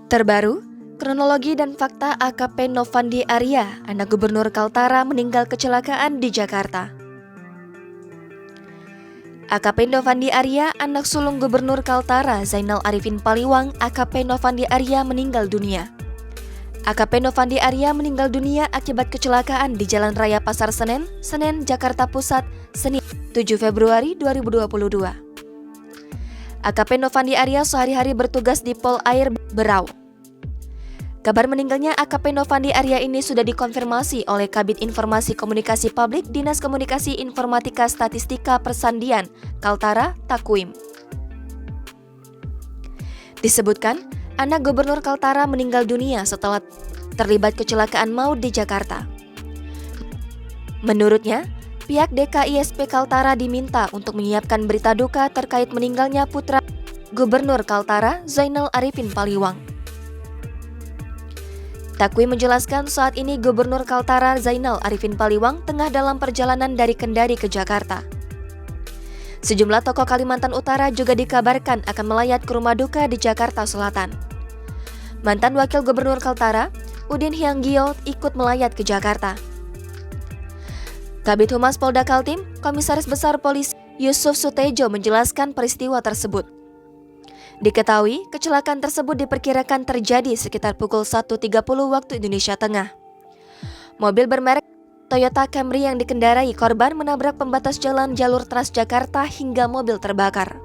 Terbaru, kronologi dan fakta AKP Novandi Arya, anak Gubernur Kaltara meninggal kecelakaan di Jakarta. AKP Novandi Arya, anak sulung Gubernur Kaltara Zainal Arifin Paliwang, AKP Novandi Arya meninggal dunia. AKP Novandi Arya meninggal dunia akibat kecelakaan di Jalan Raya Pasar Senen, Jakarta Pusat, Senin 7 Februari 2022. AKP Novandi Arya sehari-hari bertugas di Pol Air Berau. Kabar meninggalnya AKP Novandi Arya ini sudah dikonfirmasi oleh Kabid Informasi Komunikasi Publik Dinas Komunikasi Informatika Statistika Persandian, Kaltara, Takwim. Disebutkan, anak Gubernur Kaltara meninggal dunia setelah terlibat kecelakaan maut di Jakarta. Menurutnya, pihak DKISP Kaltara diminta untuk menyiapkan berita duka terkait meninggalnya putra Gubernur Kaltara Zainal Arifin Paliwang. Takwim menjelaskan saat ini Gubernur Kaltara Zainal Arifin Paliwang tengah dalam perjalanan dari Kendari ke Jakarta. Sejumlah tokoh Kalimantan Utara juga dikabarkan akan melayat ke rumah duka di Jakarta Selatan. Mantan Wakil Gubernur Kaltara, Udin Hyanggiyo, ikut melayat ke Jakarta. Kabid Humas Polda Kaltim, Komisaris Besar Polisi Yusuf Sutejo menjelaskan peristiwa tersebut. Diketahui, kecelakaan tersebut diperkirakan terjadi sekitar pukul 1.30 waktu Indonesia Tengah. Mobil bermerek Toyota Camry yang dikendarai korban menabrak pembatas jalan jalur Transjakarta hingga mobil terbakar.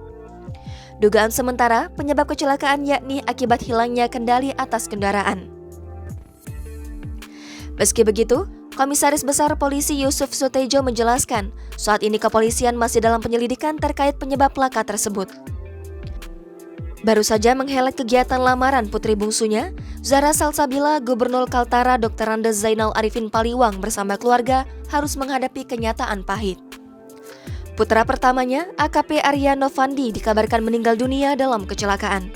Dugaan sementara, penyebab kecelakaan yakni akibat hilangnya kendali atas kendaraan. Meski begitu, Komisaris Besar Polisi Yusuf Sutejo menjelaskan, saat ini kepolisian masih dalam penyelidikan terkait penyebab laka tersebut. Baru saja menghelat kegiatan lamaran putri bungsunya, Zahra Salsabila, Gubernur Kaltara Dr. Andes Zainal Arifin Paliwang bersama keluarga harus menghadapi kenyataan pahit. Putra pertamanya, AKP Arya Novandi, dikabarkan meninggal dunia dalam kecelakaan.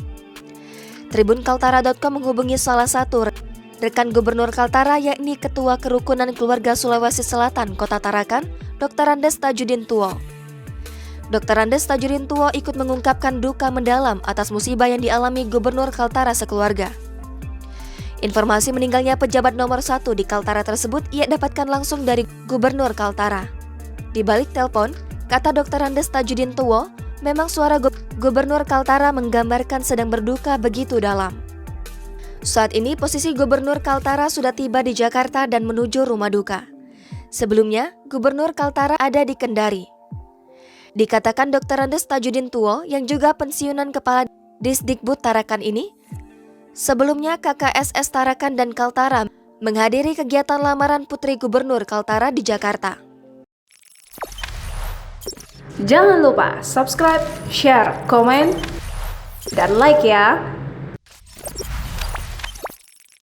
Tribunkaltara.com menghubungi salah satu rekan Gubernur Kaltara yakni Ketua Kerukunan Keluarga Sulawesi Selatan Kota Tarakan, Dr. Andes Tajudin Tuwo. Dr. Andes Tajudin Tuwo ikut mengungkapkan duka mendalam atas musibah yang dialami Gubernur Kaltara sekeluarga. Informasi meninggalnya pejabat nomor 1 di Kaltara tersebut ia dapatkan langsung dari Gubernur Kaltara. Di balik telepon, kata Dr. Andes Tajudin Tuwo, memang suara Gubernur Kaltara menggambarkan sedang berduka begitu dalam. Saat ini posisi Gubernur Kaltara sudah tiba di Jakarta dan menuju rumah duka. Sebelumnya, Gubernur Kaltara ada di Kendari. Dikatakan Dr. Andes Tajudin Tuwo yang juga pensiunan Kepala Disdikbud Tarakan ini, sebelumnya KKSS Tarakan dan Kaltara menghadiri kegiatan lamaran putri Gubernur Kaltara di Jakarta. Jangan lupa subscribe, share, komen, dan like ya!